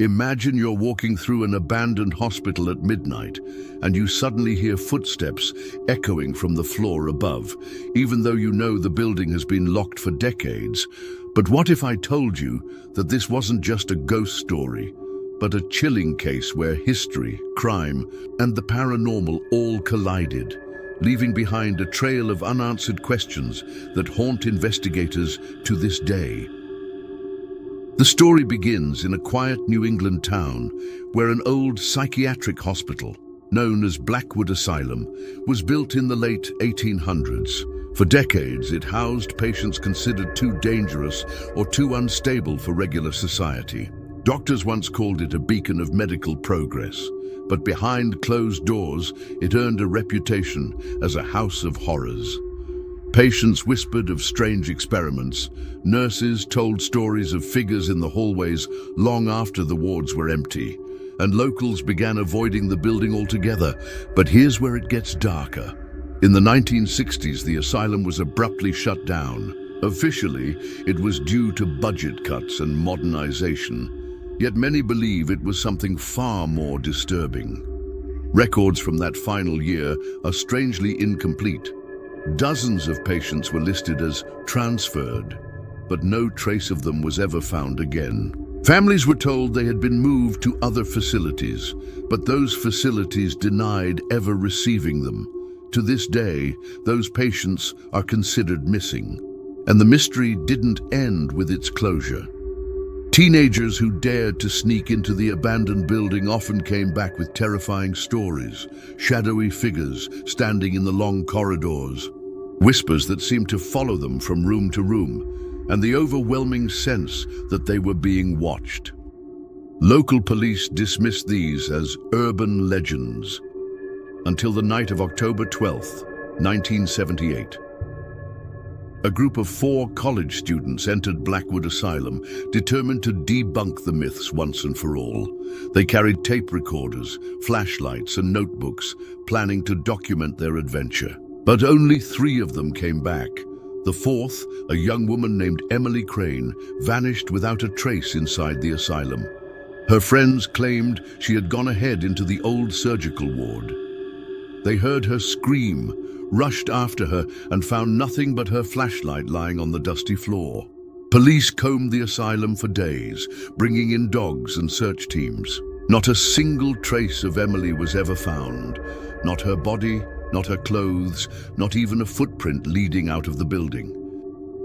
Imagine you're walking through an abandoned hospital at midnight and you suddenly hear footsteps echoing from the floor above, even though you know the building has been locked for decades. But what if I told you that this wasn't just a ghost story, but a chilling case where history, crime, and the paranormal all collided, leaving behind a trail of unanswered questions that haunt investigators to this day? The story begins in a quiet New England town where an old psychiatric hospital, known as Blackwood Asylum, was built in the late 1800s. For decades, it housed patients considered too dangerous or too unstable for regular society. Doctors once called it a beacon of medical progress, but behind closed doors, it earned a reputation as a house of horrors. Patients whispered of strange experiments. Nurses told stories of figures in the hallways long after the wards were empty, and locals began avoiding the building altogether. But here's where it gets darker. In the 1960s, the asylum was abruptly shut down. Officially, it was due to budget cuts and modernization. Yet many believe it was something far more disturbing. Records from that final year are strangely incomplete. Dozens of patients were listed as transferred, but no trace of them was ever found again. Families were told they had been moved to other facilities, but those facilities denied ever receiving them. To this day, those patients are considered missing, and the mystery didn't end with its closure. Teenagers who dared to sneak into the abandoned building often came back with terrifying stories, shadowy figures standing in the long corridors, whispers that seemed to follow them from room to room, and the overwhelming sense that they were being watched. Local police dismissed these as urban legends until the night of October 12th, 1978. A group of 4 college students entered Blackwood Asylum, determined to debunk the myths once and for all. They carried tape recorders, flashlights, and notebooks, planning to document their adventure. But only 3 of them came back. The 4th, a young woman named Emily Crane, vanished without a trace inside the asylum. Her friends claimed she had gone ahead into the old surgical ward. They heard her scream, rushed after her, and found nothing but her flashlight lying on the dusty floor. Police combed the asylum for days, bringing in dogs and search teams. Not a single trace of Emily was ever found. Not her body, not her clothes, not even a footprint leading out of the building.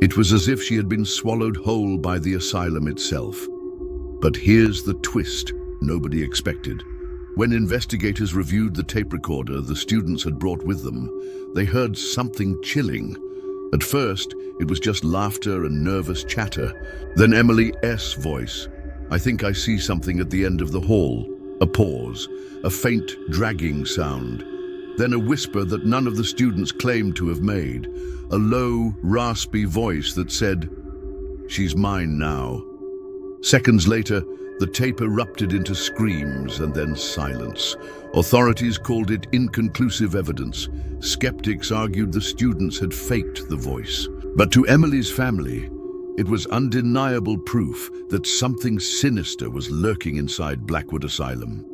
It was as if she had been swallowed whole by the asylum itself. But here's the twist nobody expected. When investigators reviewed the tape recorder the students had brought with them, they heard something chilling. At first, it was just laughter and nervous chatter. Then Emily's voice. "I think I see something at the end of the hall." A pause, a faint dragging sound. Then a whisper that none of the students claimed to have made. A low, raspy voice that said, "She's mine now." Seconds later, the tape erupted into screams and then silence. Authorities called it inconclusive evidence. Skeptics argued the students had faked the voice. But to Emily's family, it was undeniable proof that something sinister was lurking inside Blackwood Asylum.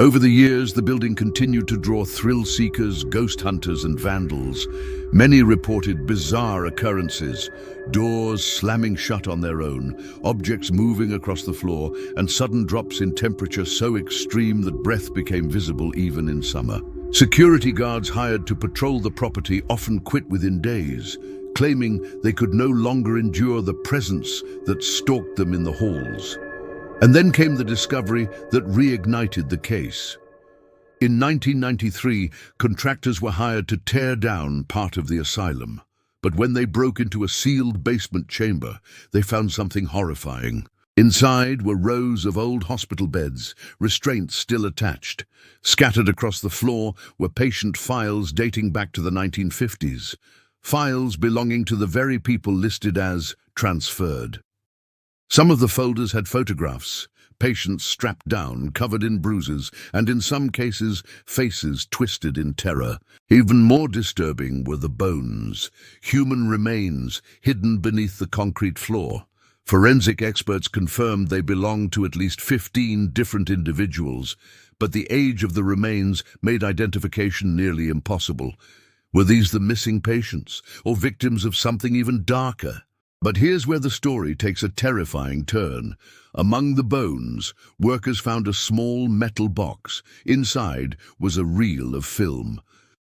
Over the years, the building continued to draw thrill-seekers, ghost hunters, and vandals. Many reported bizarre occurrences, doors slamming shut on their own, objects moving across the floor, and sudden drops in temperature so extreme that breath became visible even in summer. Security guards hired to patrol the property often quit within days, claiming they could no longer endure the presence that stalked them in the halls. And then came the discovery that reignited the case. In 1993, contractors were hired to tear down part of the asylum. But when they broke into a sealed basement chamber, they found something horrifying. Inside were rows of old hospital beds, restraints still attached. Scattered across the floor were patient files dating back to the 1950s. Files belonging to the very people listed as transferred. Some of the folders had photographs, patients strapped down, covered in bruises, and in some cases, faces twisted in terror. Even more disturbing were the bones, human remains hidden beneath the concrete floor. Forensic experts confirmed they belonged to at least 15 different individuals, but the age of the remains made identification nearly impossible. Were these the missing patients, or victims of something even darker? But here's where the story takes a terrifying turn. Among the bones, workers found a small metal box. Inside was a reel of film.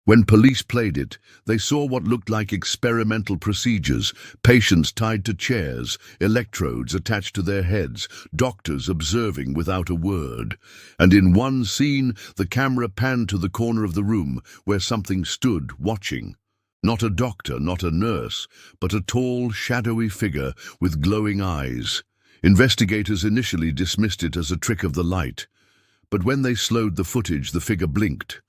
When police played it, they saw what looked like experimental procedures, patients tied to chairs, electrodes attached to their heads, doctors observing without a word. And in one scene, the camera panned to the corner of the room where something stood watching. Not a doctor, not a nurse, but a tall, shadowy figure with glowing eyes. Investigators initially dismissed it as a trick of the light, but when they slowed the footage, the figure blinked.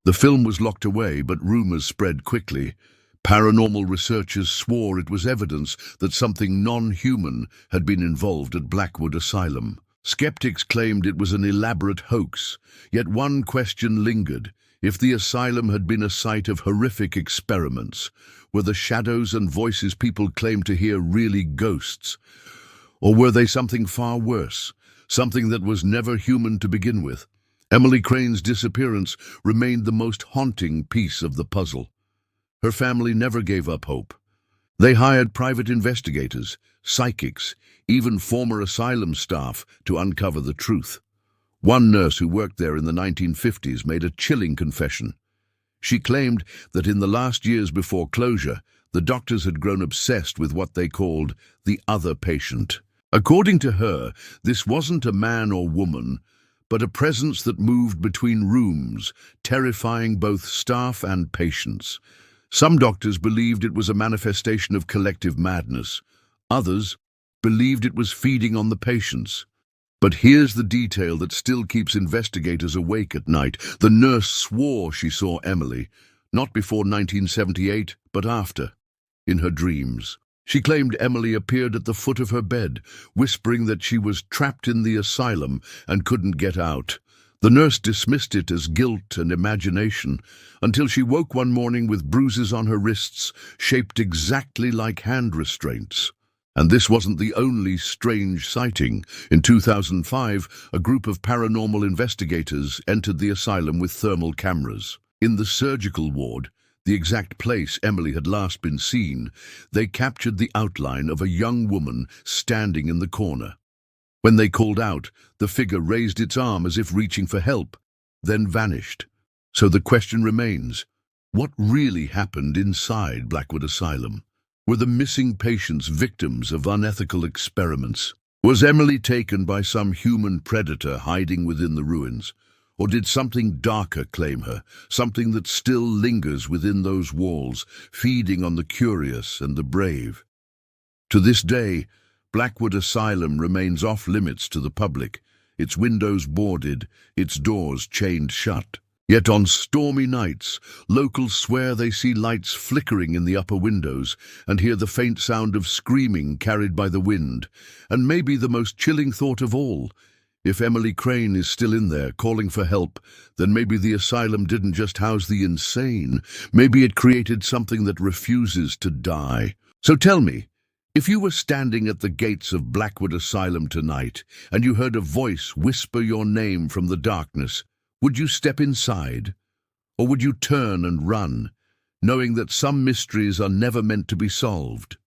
The film was locked away, but rumors spread quickly. Paranormal researchers swore it was evidence that something non-human had been involved at Blackwood Asylum. Skeptics claimed it was an elaborate hoax, yet one question lingered. If the asylum had been a site of horrific experiments, were the shadows and voices people claimed to hear really ghosts? Or were they something far worse, something that was never human to begin with? Emily Crane's disappearance remained the most haunting piece of the puzzle. Her family never gave up hope. They hired private investigators, psychics, even former asylum staff to uncover the truth. One nurse who worked there in the 1950s made a chilling confession. She claimed that in the last years before closure, the doctors had grown obsessed with what they called the other patient. According to her, this wasn't a man or woman, but a presence that moved between rooms, terrifying both staff and patients. Some doctors believed it was a manifestation of collective madness. Others believed it was feeding on the patients. But here's the detail that still keeps investigators awake at night. The nurse swore she saw Emily, not before 1978, but after, in her dreams. She claimed Emily appeared at the foot of her bed, whispering that she was trapped in the asylum and couldn't get out. The nurse dismissed it as guilt and imagination, until she woke one morning with bruises on her wrists, shaped exactly like hand restraints. And this wasn't the only strange sighting. In 2005, a group of paranormal investigators entered the asylum with thermal cameras. In the surgical ward, the exact place Emily had last been seen, they captured the outline of a young woman standing in the corner. When they called out, the figure raised its arm as if reaching for help, then vanished. So the question remains, what really happened inside Blackwood Asylum? Were the missing patients victims of unethical experiments? Was Emily taken by some human predator hiding within the ruins? Or did something darker claim her, something that still lingers within those walls, feeding on the curious and the brave? To this day, Blackwood Asylum remains off-limits to the public, its windows boarded, its doors chained shut. Yet on stormy nights, locals swear they see lights flickering in the upper windows and hear the faint sound of screaming carried by the wind. And maybe the most chilling thought of all, if Emily Crane is still in there calling for help, then maybe the asylum didn't just house the insane. Maybe it created something that refuses to die. So tell me, if you were standing at the gates of Blackwood Asylum tonight and you heard a voice whisper your name from the darkness, would you step inside? Or would you turn and run, knowing that some mysteries are never meant to be solved?